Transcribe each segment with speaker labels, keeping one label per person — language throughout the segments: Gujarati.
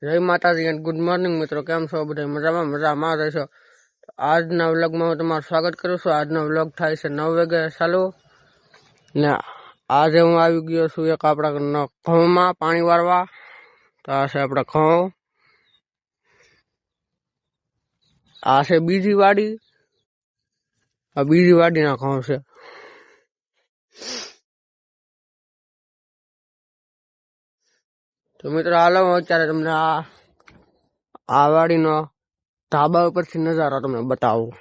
Speaker 1: જય માતાજી એન્ડ ગુડ મોર્નિંગ મિત્રો, કેમ છો બધા? મજામાં રહેશો? આજના વ્લોગમાં હું તમારું સ્વાગત કરું છું. આજનો વ્લોગ થાય છે 9 વાગે ચાલુ ને આજે હું આવી ગયો છું એક આપણા ઘઉંમાં પાણી વાળવા. તો આ છે આપણા ઘઉં, આ છે બીજી વાડી, આ બીજી વાડીના ઘઉં છે. તો મિત્રો હાલો હું અત્યારે તમને આ વાડીનો ધાબા ઉપરથી નજારો તમને બતાવું.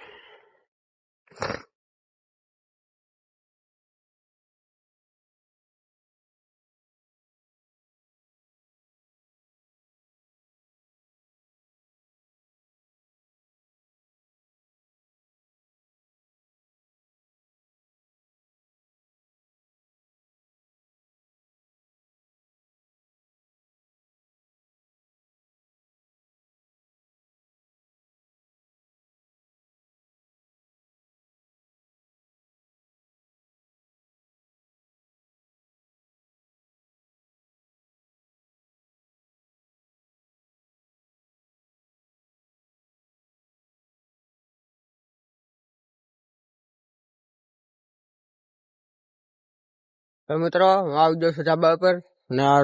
Speaker 1: તો મિત્રો હું આવી ગયો છું ધાબા ઉપર ને આ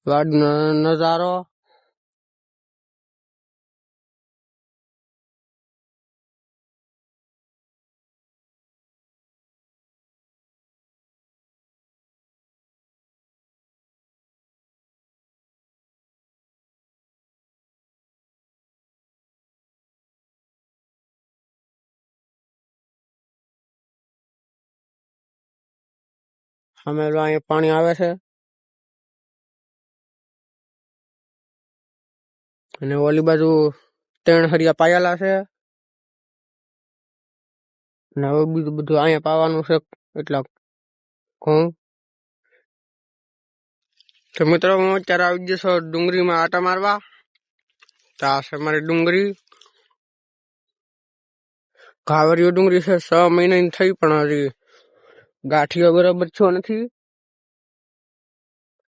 Speaker 1: વાડીનો નજારો. અમે અહીંયા પાણી આવે છે અને ઓલી બાજુ 3 હરિયા પાયેલા છે ને હવે બીજું બધું અહીંયા પાવાનું છે. એટલા ઘઉં. તો મિત્રો હું અત્યારે આવી ગયો છું ડુંગળીમાં આટા મારવા. તો આ છે મારી ડુંગળી, ઘાવરીઓ ડુંગળી છે. 6 મહિનાની થઈ પણ હજી ગાંઠીઓ બરાબર છો નથી.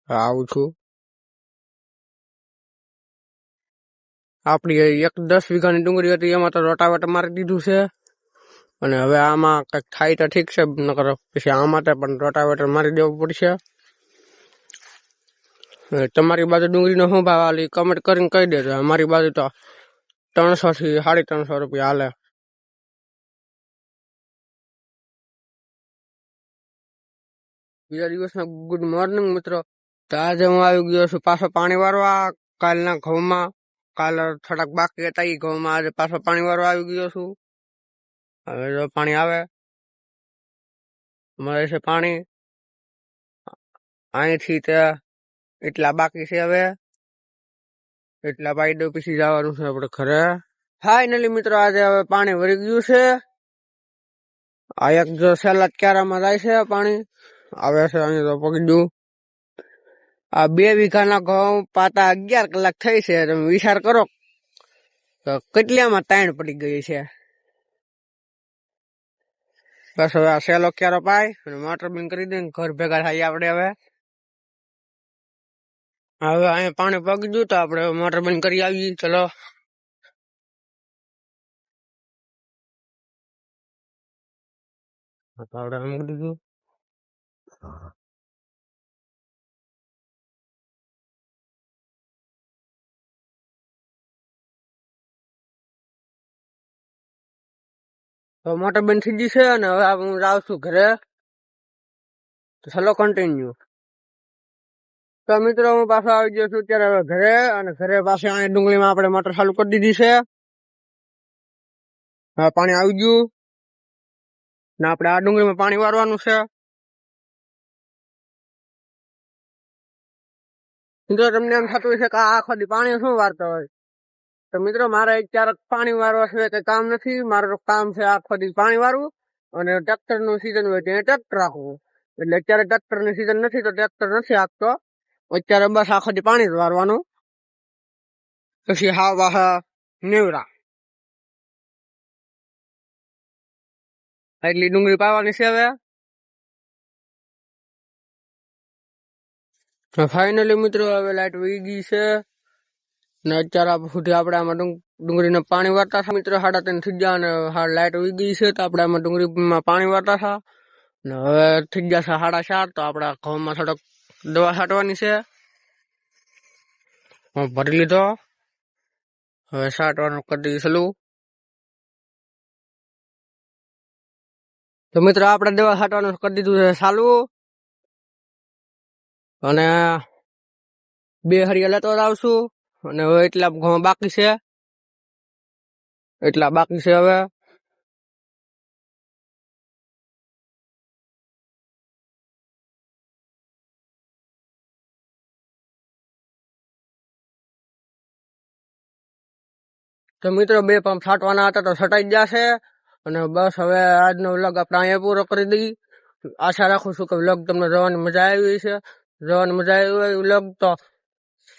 Speaker 1: આવું છું. આપણી 10 વીઘાની ડુંગળી હતી એમાં તો રોટાવેટર મારી દીધું છે અને હવે આમાં કંઈક થાય તો ઠીક છે, નકર પછી આમાં પણ રોટાવેટર મારી દેવું પડશે. તમારી બાજુ ડુંગળીનો શું ભાવ હાલે કમેન્ટ કરીને કહી દેજો. અમારી બાજુ તો 300 થી 350 રૂપિયા હાલે. બીજા દિવસના ગુડ મોર્નિંગ મિત્રો. તો આજે હું આવી ગયો છું પાછો પાણી વાળવા કાલના ઘઉંમાં. કાલે થોડાક બાકી હતા એ ઘઉંમાં આજે પાછો પાણી વાળવા આવી ગયો છું. હવે જો પાણી આવે મળે છે પાણી અહીંથી ત્યાં એટલા બાકી છે. હવે એટલા પાઈ દો પછી જવાનું છે આપણે ઘરે. ફાઈનલી મિત્રો આજે હવે પાણી ભરી ગયું છે. આ એક જો છેલ્લા ક્યારામાં જાય છે પાણી આવે છે. અહીંયા તો પગી દઉં. આ 2 વીઘાના ઘઉં પાતા 11 કલાક થઈ છે. તમે વિચાર કરો તો કેટલામાં તાણ પડી ગઈ છે. બસ હવે આ સેલો ક્યારો પાય અને મોટર બંધ કરી દે ઘર ભેગા થાય આપણે. હવે અહીંયા પાણી પગી ગયું તો આપણે મોટર બંધ કરી આવીએ. ચલો આપણે મૂકી દીધું. તો મોટર બંધ થઈ ગઈ છે અને હવે હું જાઉં છું ઘરે. તો ચલો કન્ટિન્યુ. તો મિત્રો હું પાછો આવી ગયો છું અત્યારે હવે ઘરે. અને ઘરે પાસે અહીંયા ડુંગળીમાં આપણે મોટર ચાલુ કરી દીધી છે. હવે પાણી આવી ગયું ને આપણે આ ડુંગળીમાં પાણી વારવાનું છે. મિત્રો તમને એમ થતું હશે કે આ આખો દી પાણી શું વારતો હોય. તો મિત્રો મારે અત્યારે પાણી વારવા સિવાય કઈ કામ નથી. મારું કામ છે આખો દી પાણી વારવું અને ટ્રેક્ટર નું સીઝન હોય ત્યાં ટ્રેક્ટર રાખવું. એટલે અત્યારે ટ્રેક્ટર ની સીઝન નથી તો ટ્રેક્ટર નથી આપતો. અત્યારે બસ આખો દી પાણી જ વારવાનું. પછી હા વાહ નેવરા એટલી ડુંગળી પાવાની છે. હવે ફાઇનલી મિત્રો હવે લાઈટ વહી ગઈ છે ને અત્યારે સુધી આપણે આમાં ડુંગળીને પાણી વાળતા હતા મિત્રો 3:30 થઈ ગયા અને લાઈટ વહી ગઈ છે તો આપણે આમાં ડુંગળીમાં પાણી વાળતા હતા ને હવે થઈ ગયા છે 4:30 તો આપણા ઘઉંમાં થોડોક દવા છાંટવાની છે ભરી લીધો હવે છાંટવાનું કરી દઈએ ચાલુ તો મિત્રો આપણે દવા છાંટવાનું કરી દીધું છે ચાલુ અને 2 હરિયા લેતો આવશું અને હવે એટલા ઘઉં બાકી છે હવે તો મિત્રો 2 પંપ છાંટવાના હતા તો છટાઈ ગયા છે અને બસ હવે આજનો વ્લોગ આપણે અહીંયા પૂરો કરી દઈએ આશા રાખું છું કે વ્લોગ તમને જોવાની મજા આવી છે હોય વ્લોગ તો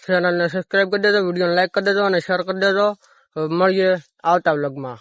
Speaker 1: ચેનલને સબસ્ક્રાઇબ કરી દેજો વિડીયોને લાઈક કરી દેજો અને શેર કરી દેજો મળીએ આવતા વ્લોગમાં